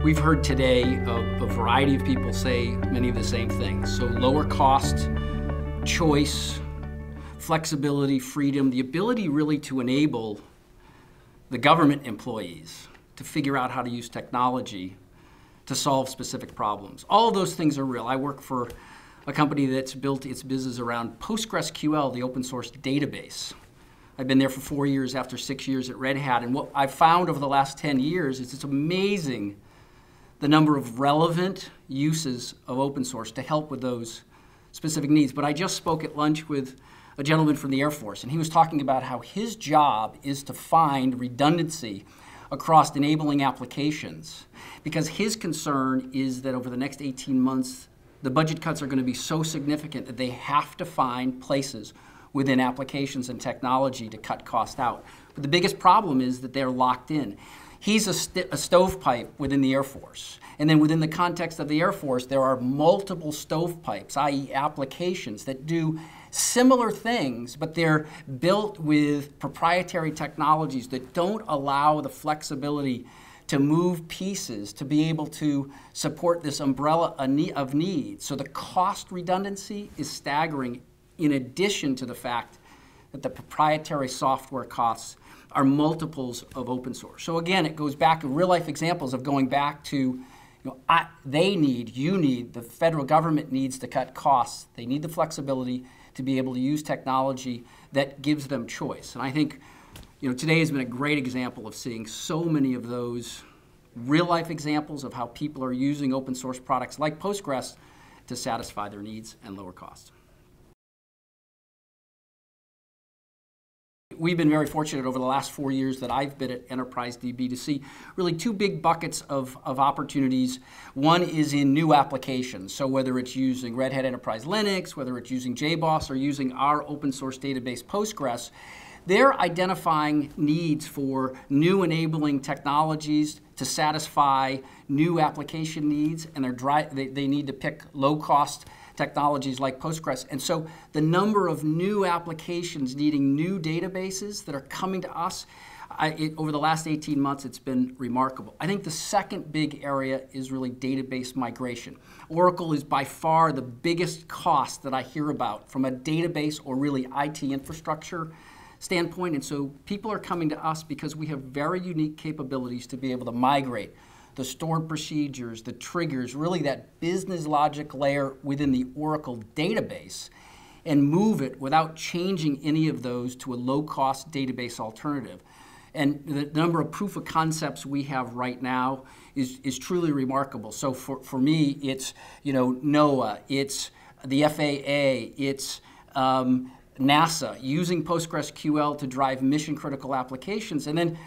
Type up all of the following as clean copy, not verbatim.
We've heard today a variety of people say many of the same things. So lower cost, choice, flexibility, freedom, the ability really to enable the government employees to figure out how to use technology to solve specific problems. All of those things are real. I work for a company that's built its business around PostgreSQL, the open source database. I've been there for 4 years after 6 years at Red Hat, and what I've found over the last 10 years is it's amazing the number of relevant uses of open source to help with those specific needs. But I just spoke at lunch with a gentleman from the Air Force, and he was talking about how his job is to find redundancy across enabling applications, because his concern is that over the next 18 months, the budget cuts are going to be so significant that they have to find places within applications and technology to cut cost out. But the biggest problem is that they're locked in. He's a stovepipe within the Air Force. And then within the context of the Air Force, there are multiple stovepipes, i.e. applications that do similar things, but they're built with proprietary technologies that don't allow the flexibility to move pieces to be able to support this umbrella of needs. So the cost redundancy is staggering, in addition to the fact that the proprietary software costs are multiples of open source. So again, it goes back to real-life examples of going back to, you need, the federal government needs to cut costs. They need the flexibility to be able to use technology that gives them choice. And I think today has been a great example of seeing so many of those real-life examples of how people are using open source products like Postgres to satisfy their needs and lower costs. We've been very fortunate over the last 4 years that I've been at Enterprise DB to see really two big buckets of opportunities. One is in new applications. So whether it's using Red Hat Enterprise Linux, whether it's using JBoss or using our open source database Postgres, they're identifying needs for new enabling technologies to satisfy new application needs, and they need to pick low-cost technologies like Postgres. And so the number of new applications needing new databases that are coming to us, over the last 18 months, it's been remarkable. I think the second big area is really database migration. Oracle is by far the biggest cost that I hear about from a database or really IT infrastructure standpoint. And so people are coming to us because we have very unique capabilities to be able to migrate the stored procedures, the triggers, really that business logic layer within the Oracle database, and move it without changing any of those to a low-cost database alternative. And the number of proof of concepts we have right now is truly remarkable. So for me, it's NOAA, it's the FAA, it's NASA using PostgreSQL to drive mission-critical applications, and then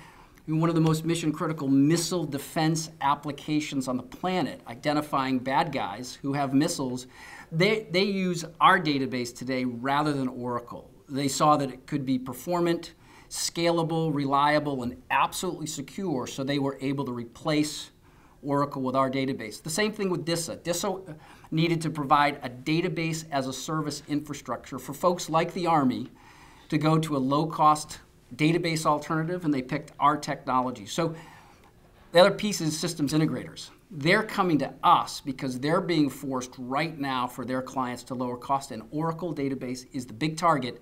one of the most mission-critical missile defense applications on the planet, identifying bad guys who have missiles. They use our database today rather than Oracle. They saw that it could be performant, scalable, reliable, and absolutely secure, so they were able to replace Oracle with our database. The same thing with DISA. DISA needed to provide a database as a service infrastructure for folks like the Army to go to a low-cost database alternative, and they picked our technology. So the other piece is systems integrators. They're coming to us because they're being forced right now for their clients to lower cost, and Oracle database is the big target,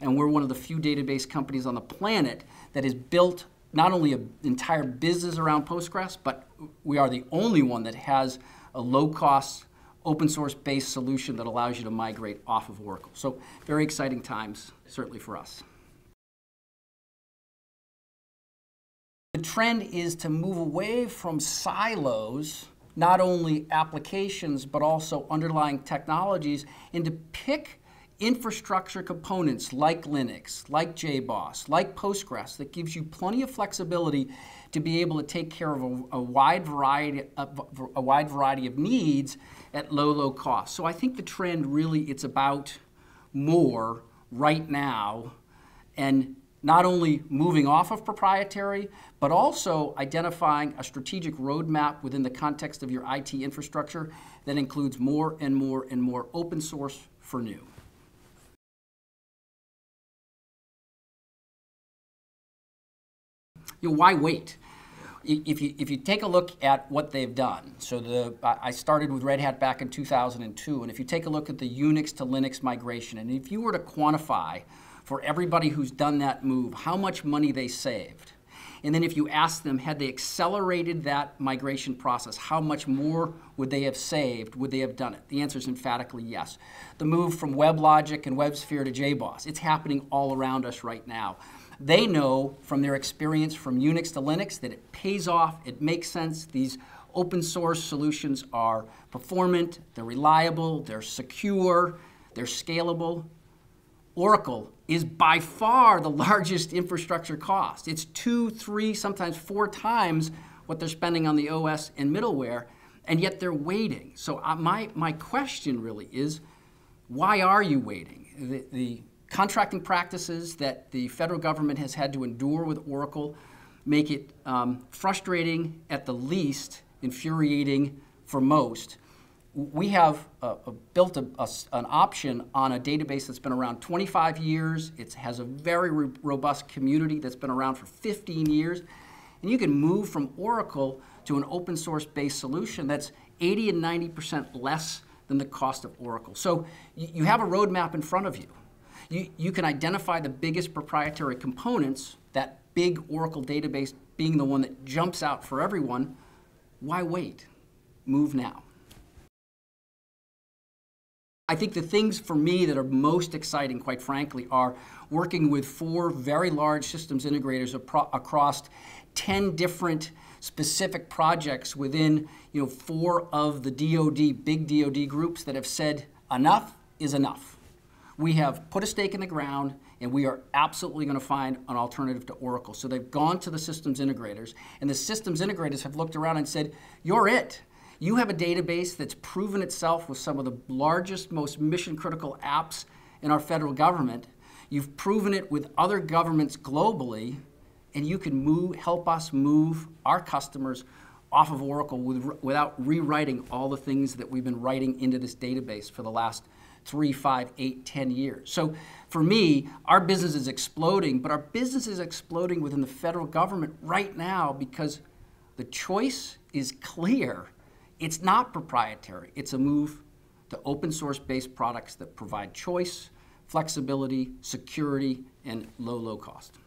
and we're one of the few database companies on the planet that has built not only an entire business around Postgres, but we are the only one that has a low-cost, open-source-based solution that allows you to migrate off of Oracle. So very exciting times, certainly for us. The trend is to move away from silos, not only applications, but also underlying technologies, and to pick infrastructure components like Linux, like JBoss, like Postgres, that gives you plenty of flexibility to be able to take care of a wide variety of needs at low cost. So I think the trend really, it's about more right now, and not only moving off of proprietary, but also identifying a strategic roadmap within the context of your IT infrastructure that includes more and more and more open source for new. Why wait? If you take a look at what they've done, so I started with Red Hat back in 2002, and if you take a look at the Unix to Linux migration, and if you were to quantify for everybody who's done that move how much money they saved, and then if you ask them, had they accelerated that migration process, how much more would they have saved, would they have done it? The answer is emphatically yes. The move from WebLogic and WebSphere to JBoss, it's happening all around us right now. They know from their experience from Unix to Linux that it pays off, it makes sense. These open source solutions are performant, they're reliable, they're secure, they're scalable. Oracle is by far the largest infrastructure cost. It's 2, 3, sometimes 4 times what they're spending on the OS and middleware, and yet they're waiting. So my question really is, why are you waiting? The contracting practices that the federal government has had to endure with Oracle make it frustrating at the least, infuriating for most. We have built an option on a database that's been around 25 years. It has a very robust community that's been around for 15 years. And you can move from Oracle to an open source based solution that's 80 and 90% less than the cost of Oracle. So you have a roadmap in front of you. You can identify the biggest proprietary components, that big Oracle database being the one that jumps out for everyone. Why wait? Move now. I think the things for me that are most exciting, quite frankly, are working with 4 very large systems integrators across 10 different specific projects within 4 of the big DoD groups that have said enough is enough. We have put a stake in the ground, and we are absolutely going to find an alternative to Oracle. So they've gone to the systems integrators, and the systems integrators have looked around and said, you're it. You have a database that's proven itself with some of the largest, most mission-critical apps in our federal government. You've proven it with other governments globally, and you can help us move our customers off of Oracle without rewriting all the things that we've been writing into this database for the last 3, 5, 8, 10 years. So for me, our business is exploding, but our business is exploding within the federal government right now because the choice is clear. It's not proprietary. It's a move to open source based products that provide choice, flexibility, security, and low cost.